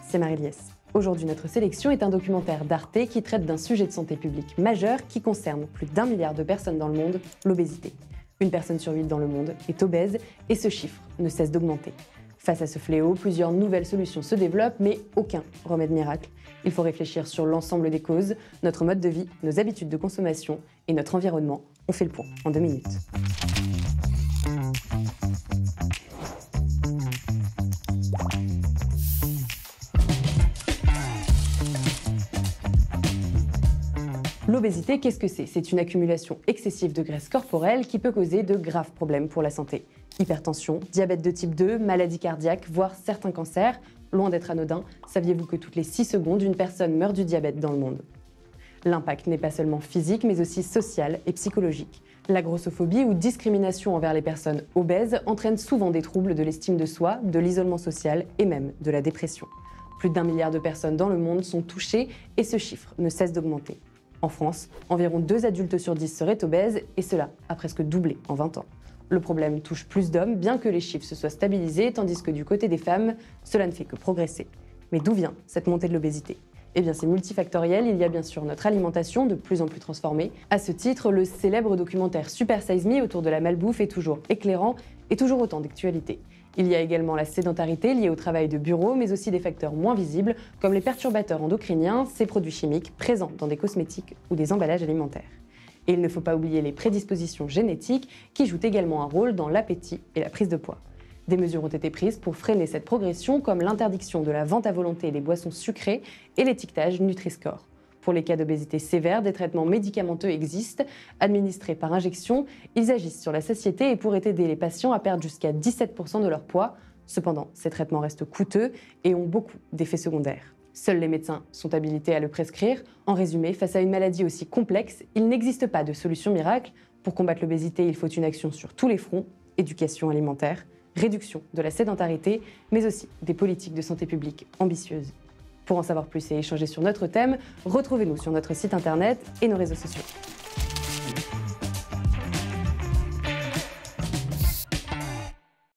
c'est Marie-Liesse. Aujourd'hui, notre sélection est un documentaire d'Arte qui traite d'un sujet de santé publique majeur qui concerne plus d'1 milliard de personnes dans le monde, l'obésité. Une personne sur 8 dans le monde est obèse et ce chiffre ne cesse d'augmenter. Face à ce fléau, plusieurs nouvelles solutions se développent, mais aucun remède miracle. Il faut réfléchir sur l'ensemble des causes, notre mode de vie, nos habitudes de consommation et notre environnement. On fait le point en 2 minutes. L'obésité, qu'est-ce que c'est? C'est une accumulation excessive de graisse corporelle qui peut causer de graves problèmes pour la santé. Hypertension, diabète de type 2, maladies cardiaques, voire certains cancers. Loin d'être anodin, saviez-vous que toutes les 6 secondes, une personne meurt du diabète dans le monde? L'impact n'est pas seulement physique, mais aussi social et psychologique. La grossophobie ou discrimination envers les personnes obèses entraîne souvent des troubles de l'estime de soi, de l'isolement social et même de la dépression. Plus d'1 milliard de personnes dans le monde sont touchées et ce chiffre ne cesse d'augmenter. En France, environ 2 adultes sur 10 seraient obèses et cela a presque doublé en 20 ans. Le problème touche plus d'hommes, bien que les chiffres se soient stabilisés, tandis que du côté des femmes, cela ne fait que progresser. Mais d'où vient cette montée de l'obésité? Eh bien, c'est multifactoriel, il y a bien sûr notre alimentation, de plus en plus transformée. À ce titre, le célèbre documentaire Super Size Me autour de la malbouffe est toujours éclairant et toujours autant d'actualité. Il y a également la sédentarité liée au travail de bureau, mais aussi des facteurs moins visibles, comme les perturbateurs endocriniens, ces produits chimiques présents dans des cosmétiques ou des emballages alimentaires. Et il ne faut pas oublier les prédispositions génétiques qui jouent également un rôle dans l'appétit et la prise de poids. Des mesures ont été prises pour freiner cette progression, comme l'interdiction de la vente à volonté des boissons sucrées et l'étiquetage Nutri-Score. Pour les cas d'obésité sévère, des traitements médicamenteux existent. Administrés par injection, ils agissent sur la satiété et pourraient aider les patients à perdre jusqu'à 17% de leur poids. Cependant, ces traitements restent coûteux et ont beaucoup d'effets secondaires. Seuls les médecins sont habilités à le prescrire. En résumé, face à une maladie aussi complexe, il n'existe pas de solution miracle. Pour combattre l'obésité, il faut une action sur tous les fronts, éducation alimentaire, réduction de la sédentarité, mais aussi des politiques de santé publique ambitieuses. Pour en savoir plus et échanger sur notre thème, retrouvez-nous sur notre site internet et nos réseaux sociaux.